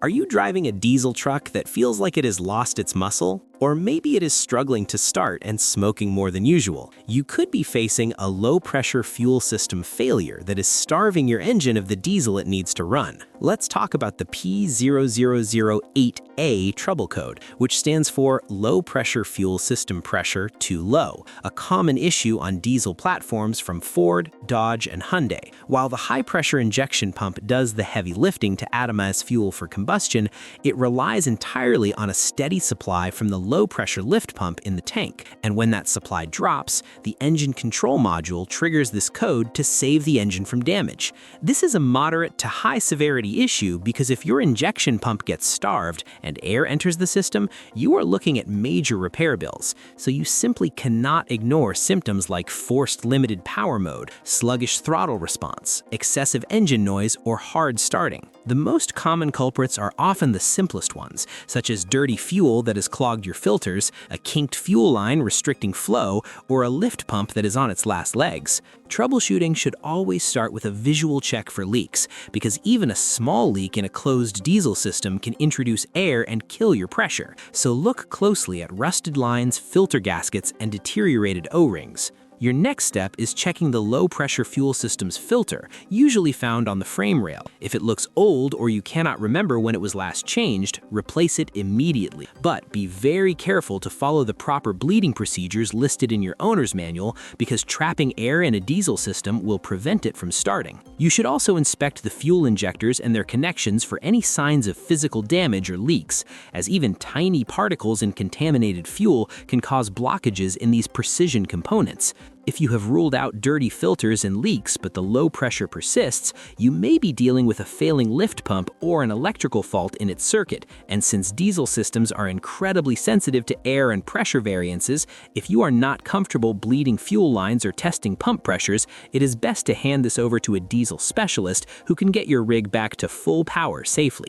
Are you driving a diesel truck that feels like it has lost its muscle? Or maybe it is struggling to start and smoking more than usual. You could be facing a low-pressure fuel system failure that is starving your engine of the diesel it needs to run. Let's talk about the P008A trouble code, which stands for low-pressure fuel system pressure too low, a common issue on diesel platforms from Ford, Dodge, and Hyundai. While the high-pressure injection pump does the heavy lifting to atomize fuel for combustion, it relies entirely on a steady supply from the low-pressure lift pump in the tank, and when that supply drops, the engine control module triggers this code to save the engine from damage. This is a moderate to high-severity issue because if your injection pump gets starved and air enters the system, you are looking at major repair bills, so you simply cannot ignore symptoms like forced limited power mode, sluggish throttle response, excessive engine noise, or hard starting. The most common culprits are often the simplest ones, such as dirty fuel that has clogged your filters, a kinked fuel line restricting flow, or a lift pump that is on its last legs. Troubleshooting should always start with a visual check for leaks, because even a small leak in a closed diesel system can introduce air and kill your pressure. So look closely at rusted lines, filter gaskets, and deteriorated O-rings. Your next step is checking the low-pressure fuel system's filter, usually found on the frame rail. If it looks old or you cannot remember when it was last changed, replace it immediately. But be very careful to follow the proper bleeding procedures listed in your owner's manual, because trapping air in a diesel system will prevent it from starting. You should also inspect the fuel injectors and their connections for any signs of physical damage or leaks, as even tiny particles in contaminated fuel can cause blockages in these precision components. If you have ruled out dirty filters and leaks but the low pressure persists, you may be dealing with a failing lift pump or an electrical fault in its circuit. And since diesel systems are incredibly sensitive to air and pressure variances, if you are not comfortable bleeding fuel lines or testing pump pressures, it is best to hand this over to a diesel specialist who can get your rig back to full power safely.